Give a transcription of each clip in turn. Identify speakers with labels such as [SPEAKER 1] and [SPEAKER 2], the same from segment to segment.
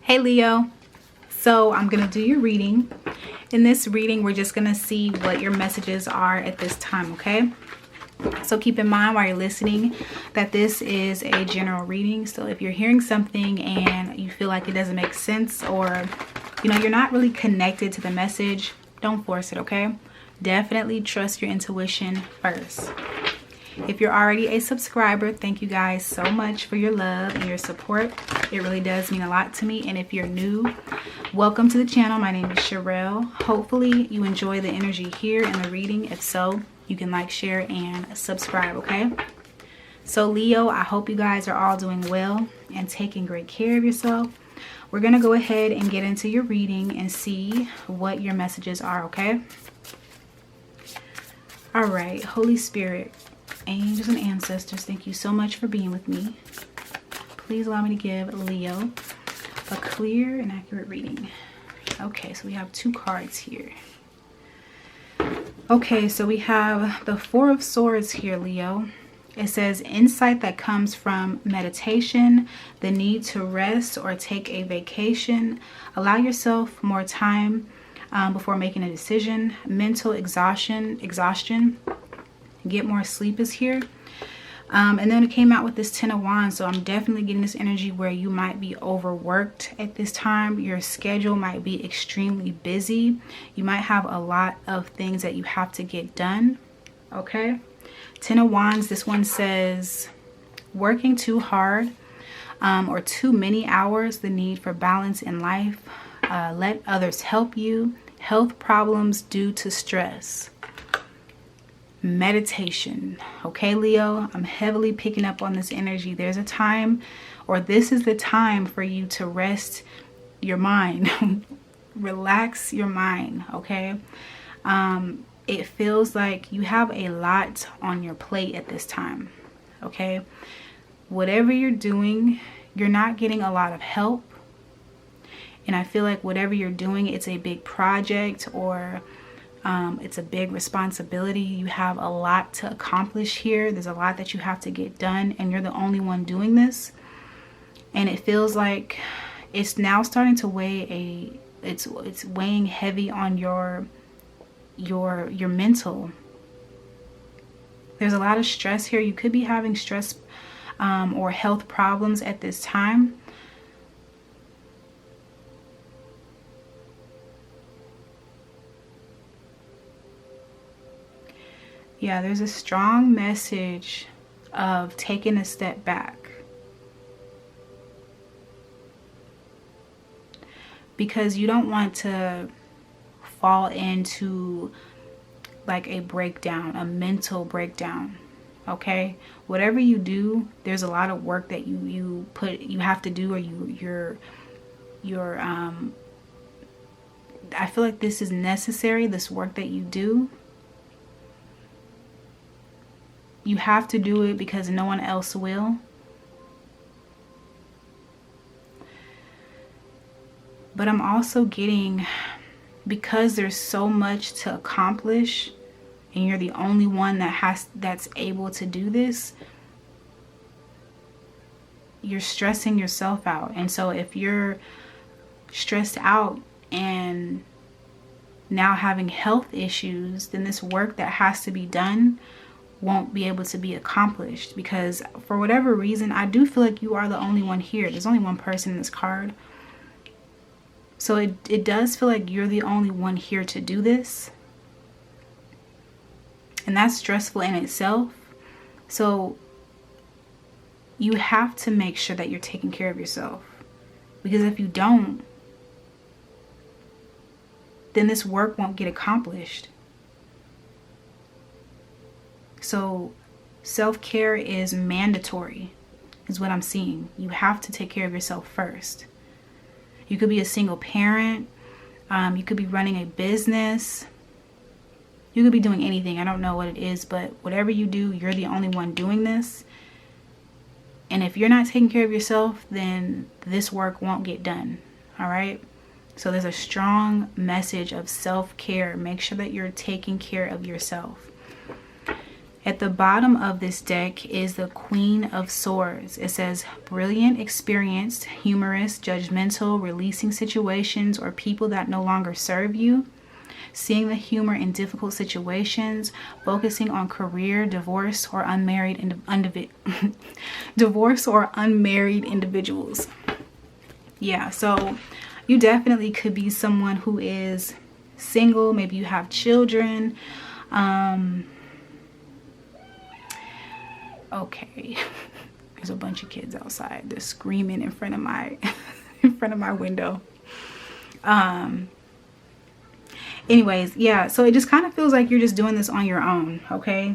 [SPEAKER 1] Hey Leo, so I'm gonna do your reading. In this reading, we're just gonna see what your messages are at this time, okay? So keep in mind while you're listening that this is a general reading. So if you're hearing something and you feel like it doesn't make sense, or you're not really connected to the message, don't force it, okay? Definitely trust your intuition first. If you're already a subscriber, thank you guys so much for your love and your support. It really does mean a lot to me. And if you're new, welcome to the channel. My name is Cherrelle. Hopefully you enjoy the energy here in the reading. If so, you can like, share, and subscribe, okay? So Leo, I hope you guys are all doing well and taking great care of yourself. We're going to go ahead and get into your reading and see what your messages are, okay? All right, Holy Spirit, angels and ancestors, thank you so much for being with me. Please allow me to give Leo a clear and accurate reading. Okay, so we have two cards here. Okay, so we have the Four of Swords here, Leo. It says insight that comes from meditation, the need to rest or take a vacation. Allow yourself more time before making a decision. Mental exhaustion. Get more sleep is here. And then it came out with this Ten of Wands. So I'm definitely getting this energy where you might be overworked at this time. Your schedule might be extremely busy. You might have a lot of things that you have to get done. Okay. Ten of Wands. This one says working too hard or too many hours. The need for balance in life. Let others help you. Health problems due to stress. Meditation. Okay, Leo, I'm heavily picking up on this energy. There's a time, or this is the time for you to rest your mind. Relax your mind, okay? It feels like you have a lot on your plate at this time, okay? Whatever you're doing, you're not getting a lot of help. And I feel like whatever you're doing, it's a big project, or it's a big responsibility. You have a lot to accomplish here. There's a lot that you have to get done, and you're the only one doing this. And it feels like it's now starting to weigh it's weighing heavy on your mental. There's a lot of stress here. You could be having stress or health problems at this time. Yeah, there's a strong message of taking a step back. Because you don't want to fall into like a breakdown, a mental breakdown. Okay? Whatever you do, there's a lot of work that you have to do, or I feel like this is necessary, this work that you do. You have to do it because no one else will. But I'm also getting, because there's so much to accomplish and you're the only one that's able to do this, you're stressing yourself out. And so if you're stressed out and now having health issues, then this work that has to be done won't be able to be accomplished, because for whatever reason, I do feel like you are the only one here. There's only one person in this card. So it does feel like you're the only one here to do this. And that's stressful in itself. So you have to make sure that you're taking care of yourself. Because if you don't, then this work won't get accomplished. So self-care is mandatory, is what I'm seeing. You have to take care of yourself first. You could be a single parent. You could be running a business. You could be doing anything. I don't know what it is, but whatever you do, you're the only one doing this. And if you're not taking care of yourself, then this work won't get done. All right? So there's a strong message of self-care. Make sure that you're taking care of yourself. At the bottom of this deck is the Queen of Swords. It says brilliant, experienced, humorous, judgmental, releasing situations or people that no longer serve you, seeing the humor in difficult situations, focusing on career, divorce or unmarried individuals. Yeah, so you definitely could be someone who is single. Maybe you have children. Okay, there's a bunch of kids outside. They're screaming in front of my window. Anyways, yeah, so it just kind of feels like you're just doing this on your own. Okay,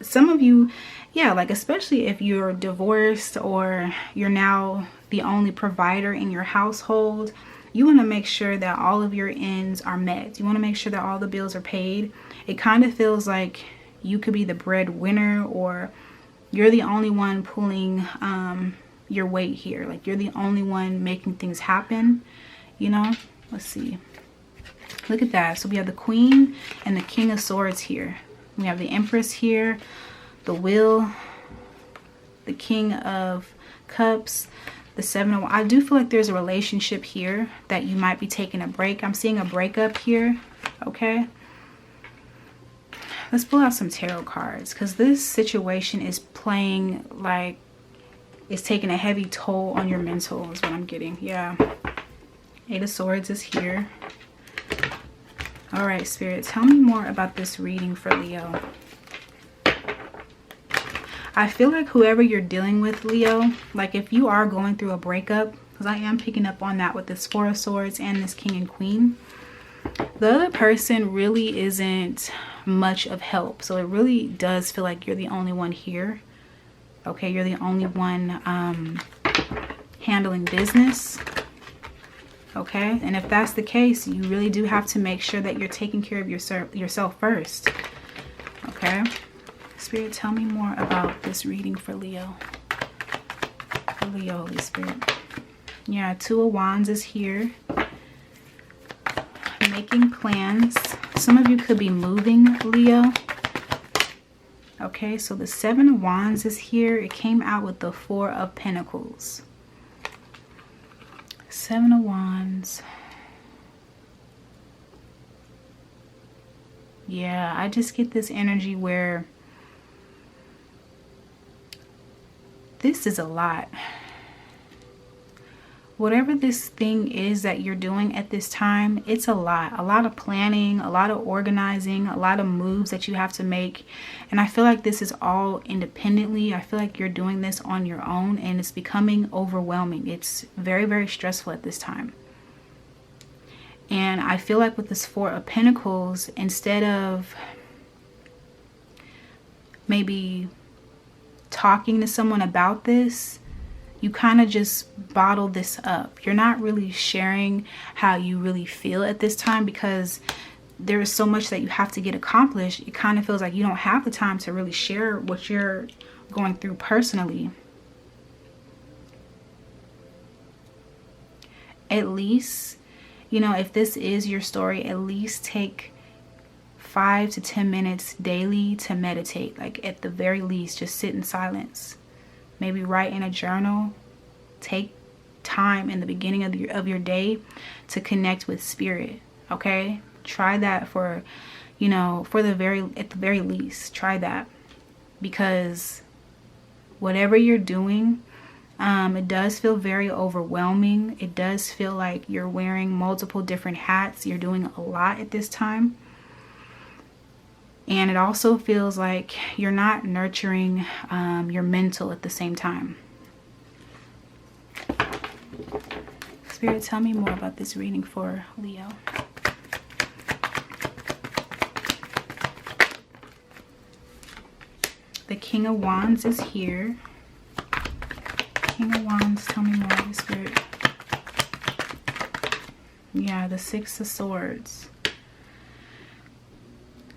[SPEAKER 1] some of you, yeah, like especially if you're divorced or you're now the only provider in your household, you want to make sure that all of your ends are met. You want to make sure that all the bills are paid. It kind of feels like you could be the breadwinner, or you're the only one pulling your weight here. Like you're the only one making things happen, you know? Let's see. Look at that. So we have the Queen and the King of Swords here. We have the Empress here, the Wheel, the King of Cups, the Seven of Wands. I do feel like there's a relationship here that you might be taking a break. I'm seeing a breakup here, okay? Let's pull out some tarot cards, because this situation is playing like it's taking a heavy toll on your mental is what I'm getting. Yeah. Eight of Swords is here. All right, Spirit, tell me more about this reading for Leo. I feel like whoever you're dealing with, Leo, like if you are going through a breakup, because I am picking up on that with this Four of Swords and this King and Queen, the other person really isn't much of help. So it really does feel like you're the only one here. Okay, you're the only one handling business. Okay, and if that's the case, you really do have to make sure that you're taking care of yourself first. Okay, Spirit, tell me more about this reading for Leo. For Leo, Holy Spirit. Yeah, Two of Wands is here. Making plans. Some of you could be moving, Leo. Okay, so the Seven of Wands is here. It came out with the Four of Pentacles. Seven of Wands. Yeah, I just get this energy where this is a lot. Whatever this thing is that you're doing at this time, it's a lot. A lot of planning, a lot of organizing, a lot of moves that you have to make. And I feel like this is all independently. I feel like you're doing this on your own, and it's becoming overwhelming. It's very, very stressful at this time. And I feel like with this Four of Pentacles, instead of maybe talking to someone about this, you kind of just bottle this up. You're not really sharing how you really feel at this time, because there is so much that you have to get accomplished. It kind of feels like you don't have the time to really share what you're going through personally. At least, you know, if this is your story, at least take 5 to 10 minutes daily to meditate. Like at the very least, just sit in silence. Maybe write in a journal. Take time in the beginning of your day to connect with Spirit. Okay, try that for, you know, at the very least, try that, because whatever you're doing, it does feel very overwhelming. It does feel like you're wearing multiple different hats. You're doing a lot at this time. And it also feels like you're not nurturing your mental at the same time. Spirit, tell me more about this reading for Leo. The King of Wands is here. King of Wands, tell me more, Holy Spirit. Yeah, the Six of Swords.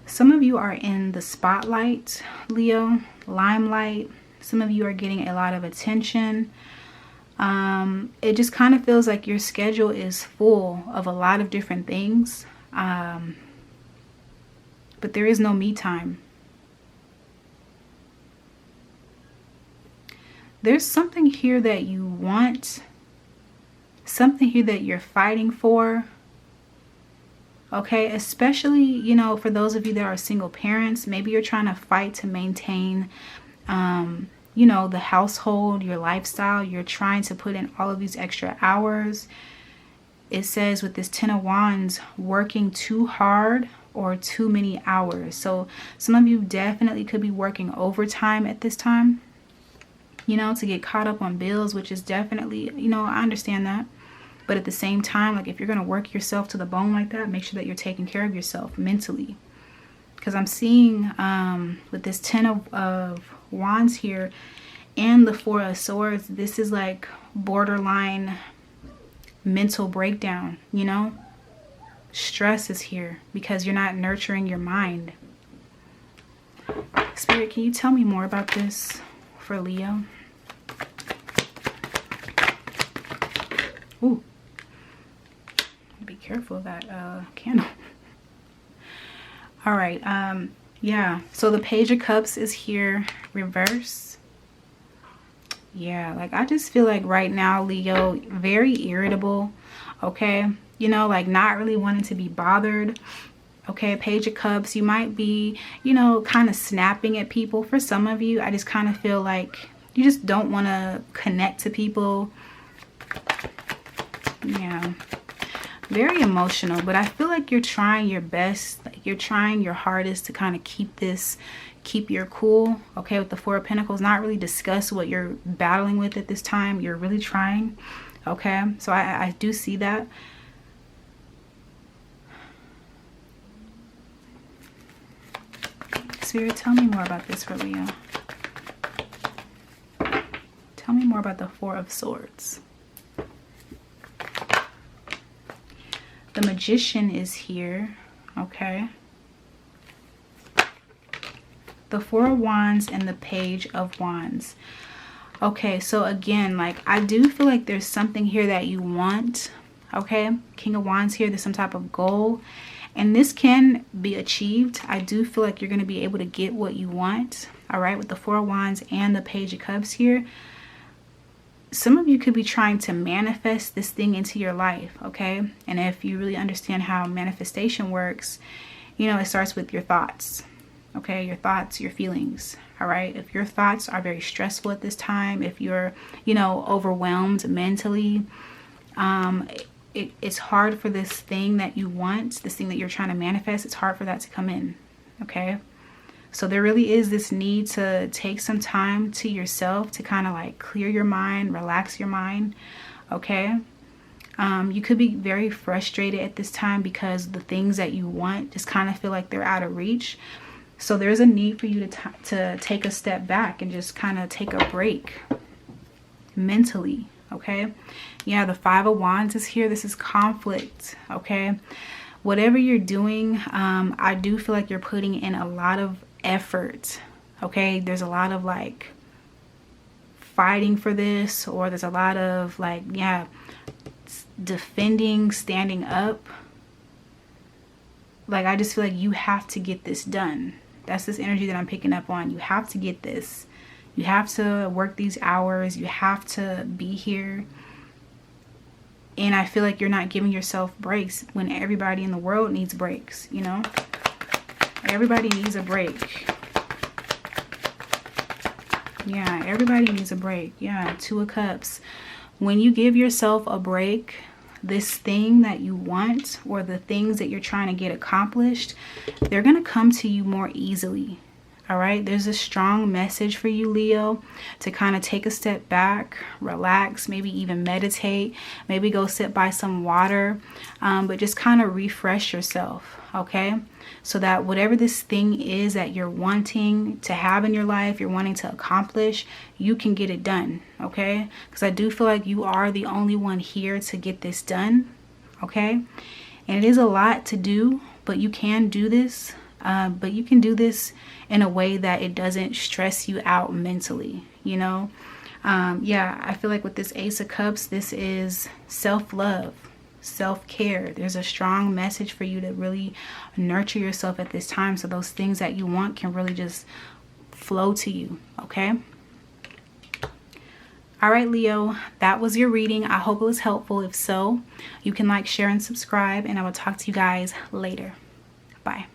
[SPEAKER 1] Some of you are in the spotlight, Leo, limelight. Some of you are getting a lot of attention. It just kind of feels like your schedule is full of a lot of different things. But there is no me time. there's something here that you want, something here that you're fighting for. Okay, especially, you know, for those of you that are single parents, maybe you're trying to fight to maintain, you know, the household, your lifestyle. You're trying to put in all of these extra hours. It says with this 10 of Wands, working too hard or too many hours. So some of you definitely could be working overtime at this time, you know, to get caught up on bills, which is definitely, you know, I understand that. But at the same time, like if you're going to work yourself to the bone like that, make sure that you're taking care of yourself mentally. Because I'm seeing with this 10 of Wands here and the 4 of Swords, this is like borderline mental breakdown, you know. Stress is here because you're not nurturing your mind. Spirit, can you tell me more about this for Leo? Ooh. Be careful of that candle. All right. Yeah. So the Page of Cups is here, reverse. Yeah. Like I just feel like right now, Leo, very irritable. Okay. You know, like not really wanting to be bothered. Okay. Page of Cups. You might be, you know, kind of snapping at people. For some of you, I just kind of feel like you just don't want to connect to people. Yeah. Very emotional, but I feel like you're trying your best, like you're trying your hardest to kind of keep your cool. Okay, with the 4 of Pentacles, not really discuss what you're battling with at this time. You're really trying. Okay, so I do see that. Spirit, tell me more about this for Leo. Tell me more about the 4 of Swords. The Magician is here, okay? The 4 of Wands and the Page of Wands. Okay, so again, like I do feel like there's something here that you want, okay? King of Wands here, there's some type of goal. And this can be achieved. I do feel like you're going to be able to get what you want, all right? With the 4 of Wands and the Page of Cups here. Some of you could be trying to manifest this thing into your life, okay? And if you really understand how manifestation works, you know, it starts with your thoughts, okay? Your thoughts, your feelings, all right? If your thoughts are very stressful at this time, if you're, you know, overwhelmed mentally, it's hard for this thing that you want, this thing that you're trying to manifest, it's hard for that to come in, okay? So there really is this need to take some time to yourself to kind of like clear your mind, relax your mind, okay? You could be very frustrated at this time because the things that you want just kind of feel like they're out of reach. So there's a need for you to take a step back and just kind of take a break mentally, okay? Yeah, the 5 of Wands is here. This is conflict, okay? Whatever you're doing, I do feel like you're putting in a lot of effort, okay? There's a lot of like fighting for this, or there's a lot of like, yeah, defending, standing up. Like I just feel like you have to get this done. That's this energy that I'm picking up on. You have to get this. You have to work these hours. You have to be here. And I feel like you're not giving yourself breaks when everybody in the world needs breaks, you know? Everybody needs a break. Yeah, everybody needs a break. Yeah, 2 of Cups. When you give yourself a break, this thing that you want or the things that you're trying to get accomplished, they're going to come to you more easily. All right, there's a strong message for you, Leo, to kind of take a step back, relax, maybe even meditate, maybe go sit by some water, but just kind of refresh yourself, okay? So that whatever this thing is that you're wanting to have in your life, you're wanting to accomplish, you can get it done, okay? Because I do feel like you are the only one here to get this done, okay? And it is a lot to do, but you can do this. But you can do this in a way that it doesn't stress you out mentally, you know? Yeah, I feel like with this Ace of Cups, this is self-love, self-care. There's a strong message for you to really nurture yourself at this time, so those things that you want can really just flow to you, okay? All right, Leo, that was your reading. I hope it was helpful. If so, you can like, share, and subscribe, and I will talk to you guys later. Bye.